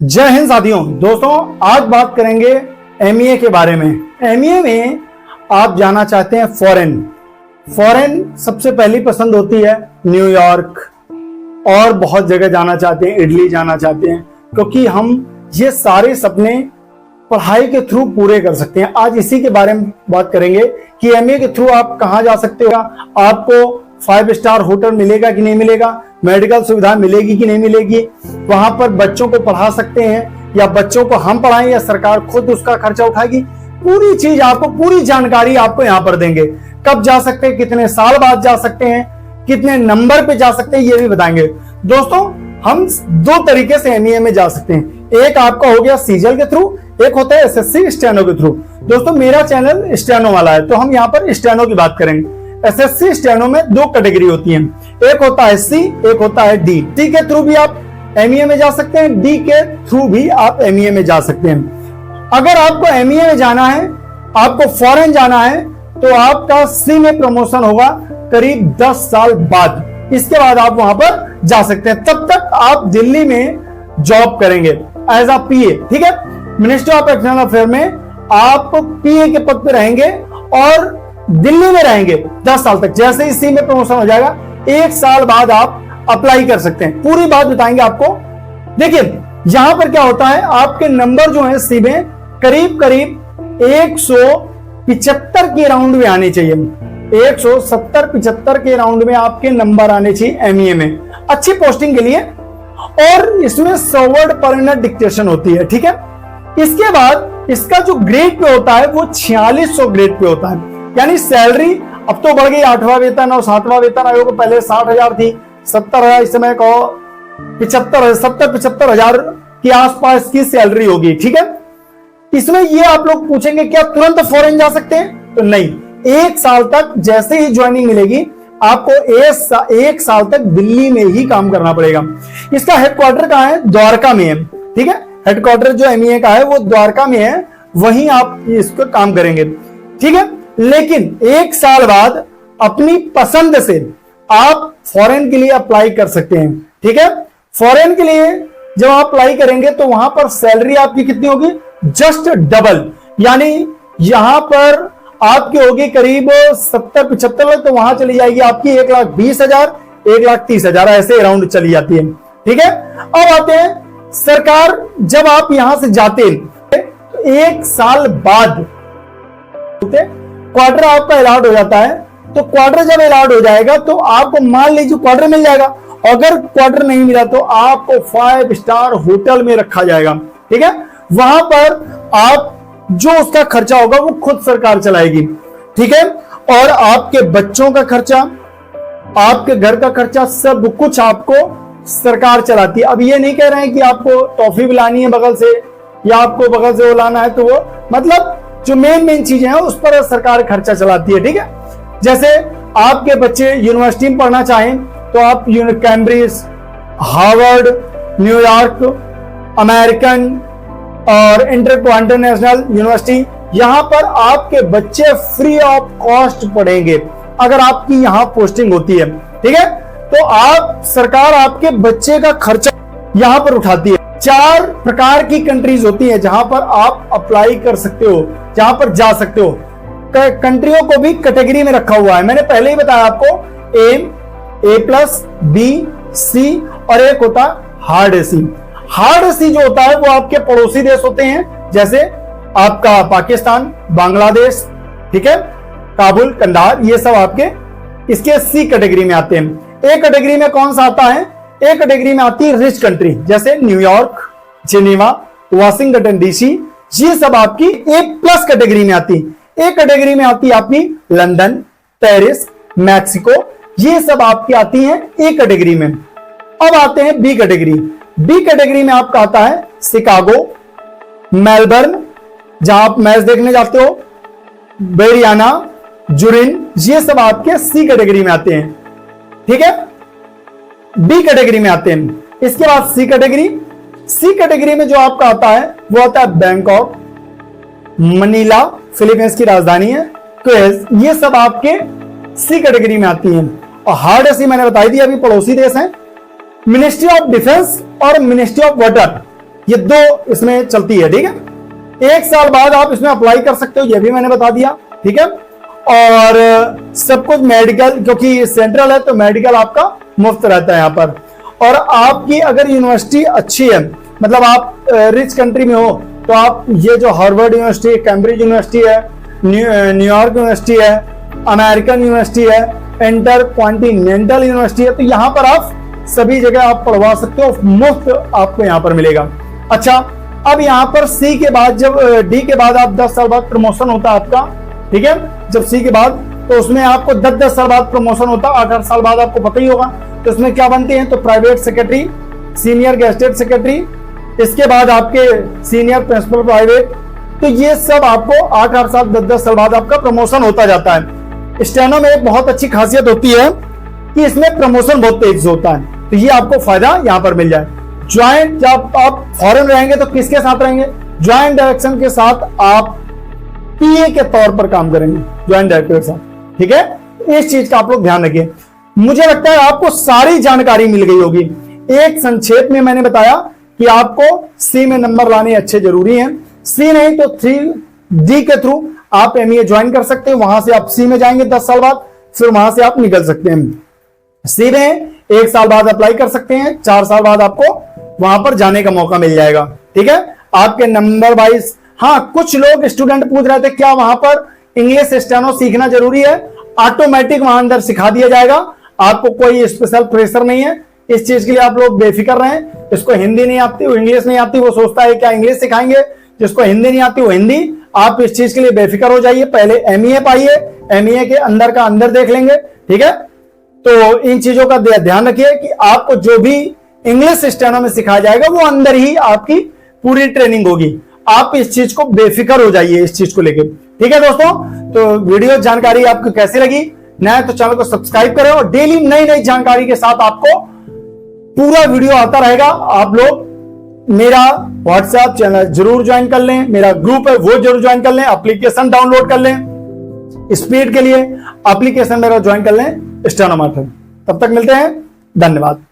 जय हिंद साथियों। दोस्तों आज बात करेंगे एमईए के बारे में। एमईए में आप जाना चाहते हैं फॉरेन सबसे पहली पसंद होती है न्यूयॉर्क, और बहुत जगह जाना चाहते हैं, इटली जाना चाहते हैं, क्योंकि हम ये सारे सपने पढ़ाई के थ्रू पूरे कर सकते हैं। आज इसी के बारे में बात करेंगे कि एमईए के थ्रू आप कहां जा सकते हो, आपको 5 स्टार होटल मिलेगा कि नहीं मिलेगा, मेडिकल सुविधा मिलेगी कि नहीं मिलेगी, वहां पर बच्चों को पढ़ा सकते हैं या बच्चों को हम पढ़ाएं या सरकार खुद उसका खर्चा उठाएगी। पूरी चीज आपको, पूरी जानकारी आपको यहां पर देंगे। कब जा सकते हैं, कितने साल बाद जा सकते हैं, कितने नंबर पे जा सकते हैं, ये भी बताएंगे। दोस्तों हम 2 तरीके से एमईए में जा सकते हैं। एक आपका हो गया सीजल के थ्रू, एक होता है एसएससी स्टेनो के थ्रू। दोस्तों मेरा चैनल स्टेनो वाला है, तो हम यहाँ पर स्टेनो की बात करेंगे। एसएससी स्टेनो में 2 कैटेगरी होती हैं, एक होता है सी, एक होता है डी। सी के थ्रू भी आप एमईए में जा सकते हैं, डी के थ्रू भी आप एमईए में जा सकते हैं। अगर आपको एमईए में जाना है, आपको फॉरेन जाना है, तो आपका सी में प्रमोशन होगा करीब 10 साल बाद। इसके बाद आप वहां पर जा सकते हैं। तब तक आप दिल्ली में जॉब करेंगे एज अ पीए, ठीक है। मिनिस्ट्री ऑफ एक्सटर्नल अफेयर में आप पीए के पद पे रहेंगे और दिल्ली में रहेंगे 10 साल तक। जैसे ही सी में प्रमोशन हो जाएगा, 1 साल बाद आप अप्लाई कर सकते हैं। पूरी बात बताएंगे आपको। देखिए यहां पर क्या होता है, आपके नंबर जो है सी में करीब 175 के राउंड में आने चाहिए। 170-75 के राउंड में आपके नंबर आने चाहिए एमईए में, अच्छी पोस्टिंग के लिए। और इसमें 100 वर्ड पर मिनट डिक्टेशन होती है, ठीक है। इसके बाद इसका जो ग्रेड पे होता है वो 4600 ग्रेड पे होता है। यानी सैलरी अब तो बढ़ गई, 8वां वेतन और 7वां वेतन आयोग पहले 60,000 थी, 70,000 इस समय कहो 75,000 के आसपास की सैलरी होगी, ठीक है। इसमें ये आप लोग पूछेंगे क्या तुरंत फॉरेन जा सकते हैं? तो नहीं, 1 साल तक जैसे ही ज्वाइनिंग मिलेगी आपको 1 साल तक दिल्ली में ही काम करना पड़ेगा। इसका हेडक्वार्टर कहां है? द्वारका में है, ठीक है। हेडक्वार्टर जो एमईए का है वो द्वारका में है, वहीं आप इसको काम करेंगे, ठीक है। लेकिन 1 साल बाद अपनी पसंद से आप फॉरेन के लिए अप्लाई कर सकते हैं, ठीक है। फॉरेन के लिए जब आप अप्लाई करेंगे तो वहां पर सैलरी आपकी कितनी होगी? Just double. यानी यहां पर आपकी होगी करीब 70-75 लाख, तो वहां चली जाएगी आपकी 1,20,000, 1,30,000 ऐसे अराउंड चली जाती है, ठीक है। अब आते हैं सरकार, जब आप यहां से जाते हैं तो 1 साल बाद क्वार्टर आपका अलॉट हो जाता है। तो क्वार्टर जब अलॉट हो जाएगा तो आपको मान लीजिए क्वार्टर मिल जाएगा। अगर क्वार्टर नहीं मिला तो आपको 5 स्टार होटल में रखा जाएगा, ठीक है। वहां पर आप जो उसका खर्चा होगा वो खुद सरकार चलाएगी, ठीक है। और आपके बच्चों का खर्चा, आपके घर का खर्चा, सब कुछ आपको सरकार चलाती है। अब ये नहीं कह रहे हैं कि आपको टॉफी भी लानी है बगल से या आपको बगल से वो लाना है, तो वो मतलब जो मेन चीजें हैं उस पर सरकार खर्चा चलाती है, ठीक है। जैसे आपके बच्चे यूनिवर्सिटी में पढ़ना चाहें तो आप कैम्ब्रिज, हार्वर्ड, न्यूयॉर्क, अमेरिकन और इंटरनेशनल यूनिवर्सिटी, यहां पर आपके बच्चे फ्री ऑफ कॉस्ट पढ़ेंगे अगर आपकी यहां पोस्टिंग होती है, ठीक है। तो आप सरकार आपके बच्चे का खर्चा यहां पर उठाती है। 4 प्रकार की कंट्रीज होती है जहां पर आप अप्लाई कर सकते हो, जहां पर जा सकते हो। कंट्रियों को भी कैटेगरी में रखा हुआ है, मैंने पहले ही बताया आपको, A+, B, C और एक होता हार्ड AC। हार्ड AC जो होता है वो आपके पड़ोसी देश होते हैं, जैसे आपका पाकिस्तान, बांग्लादेश, ठीक है, काबुल, कंधार, ये सब आपके इसके C कैटेगरी में आते हैं। A कैटेगरी में कौन सा आता है? A कैटेगरी में आती है रिच कंट्री, जैसे न्यूयॉर्क, जिनेवा, वाशिंगटन DC, ये सब आपकी A+ कैटेगरी में आती है। A कैटेगरी में आती है आपकी लंदन, पेरिस, मैक्सिको, ये सब आपकी आती हैं A कैटेगरी में। अब आते हैं B कैटेगरी। B कैटेगरी में आपका आता है शिकागो, मेलबर्न, जहां आप मैच देखने जाते हो, बेरियाना, जुरिन, ये सब आपके C कैटेगरी में आते हैं, ठीक है। B कैटेगरी में आते हैं। इसके बाद C कैटेगरी। C कैटेगरी में जो आपका आता है वो आता है बैंकॉक, मनीला, फिलीपींस की राजधानी है, क्वेज, ये सब आपके C कैटेगरी में आती हैं। और हार्ड AC मैंने बताई दी, अभी पड़ोसी देश हैं। मिनिस्ट्री ऑफ डिफेंस और मिनिस्ट्री ऑफ वाटर, ये 2 इसमें चलती है, ठीक है। 1 साल बाद आप इसमें अप्लाई कर सकते हो, ये भी मैंने बता दिया, ठीक है। और सब कुछ मेडिकल, क्योंकि सेंट्रल है तो मेडिकल आपका मुफ्त रहता है यहाँ पर। और आपकी अगर यूनिवर्सिटी अच्छी है, मतलब आप रिच कंट्री में हो, तो आप ये जो हार्वर्ड यूनिवर्सिटी, कैम्ब्रिज यूनिवर्सिटी है, न्यूयॉर्क यूनिवर्सिटी है, अमेरिकन यूनिवर्सिटी है, इंटरकॉन्टिनेंटल यूनिवर्सिटी है, तो यहाँ पर आप सभी जगह आप पढ़वा सकते हो, मुफ्त आपको यहाँ पर मिलेगा। अच्छा, अब यहाँ पर सी के बाद, जब डी के बाद आप 10 साल बाद प्रमोशन होता है आपका, ठीक है। जब सी के बाद, तो उसमें आपको 10 साल बाद प्रमोशन होता है, 18 साल बाद आपको पता ही होगा। तो इसमें क्या बनते हैं, तो private secretary, senior gazetted secretary, इसके बाद आपके सीनियर प्रिंसिपल प्राइवेट, तो ये सब आपको 8 साल 10 साल बाद आपका प्रमोशन होता जाता है। स्टेनो में एक बहुत अच्छी खासियत होती है कि इसमें प्रमोशन बहुत तेज होता है, तो ये आपको फायदा यहां पर मिल जाए। ज्वाइंट, जब आप फॉरेन रहेंगे तो किसके साथ रहेंगे, ज्वाइंट डायरेक्शन के साथ आप पीए के तौर पर काम करेंगे, ज्वाइंट डायरेक्टर के साथ, ठीक है। इस चीज का आप लोग ध्यान रखिए। मुझे लगता है आपको सारी जानकारी मिल गई होगी। एक संक्षेप में मैंने बताया कि आपको सी में नंबर लाने अच्छे जरूरी हैं, सी नहीं तो 3D के थ्रू आप एमईए ज्वाइन कर सकते हैं, वहां से आप सी में जाएंगे 10 साल बाद, फिर वहां से आप निकल सकते हैं। सी में 1 साल बाद अप्लाई कर सकते हैं, 4 साल बाद आपको वहां पर जाने का मौका मिल जाएगा, ठीक है। आपके नंबर वाइज, हाँ, कुछ लोग स्टूडेंट पूछ रहे थे क्या वहां पर इंग्लिश स्टेनो सीखना जरूरी है, ऑटोमेटिक वहां अंदर सिखा दिया जाएगा, आपको कोई स्पेशल प्रेशर नहीं है। इस चीज के लिए आप लोग बेफिक्र रहें। इसको हिंदी नहीं आती, वो इंग्लिश नहीं आती, वो सोचता है क्या इंग्लिश सिखाएंगे, जिसको हिंदी नहीं आती वो हिंदी, आप इस चीज के लिए बेफिक्र हो जाइए। पहले एमईए पाइए, एमईए के अंदर का अंदर देख लेंगे, ठीक है। तो इन चीजों का ध्यान रखिए कि आपको जो भी इंग्लिश स्टेनो में सिखाया जाएगा वो अंदर ही आपकी पूरी ट्रेनिंग होगी। आप इस चीज को बेफिक्र हो जाइए इस चीज को लेकर, ठीक है दोस्तों। तो वीडियो जानकारी आपको कैसी लगी, नया तो चैनल को सब्सक्राइब करें, और डेली नई नई जानकारी के साथ आपको पूरा वीडियो आता रहेगा। आप लोग मेरा व्हाट्सएप चैनल जरूर ज्वाइन कर लें, मेरा ग्रुप है वो जरूर ज्वाइन कर लें, एप्लीकेशन डाउनलोड कर लें, स्पीड के लिए एप्लीकेशन मेरा ज्वाइन कर लें, स्टेनो मेथड। तब तक मिलते हैं, धन्यवाद।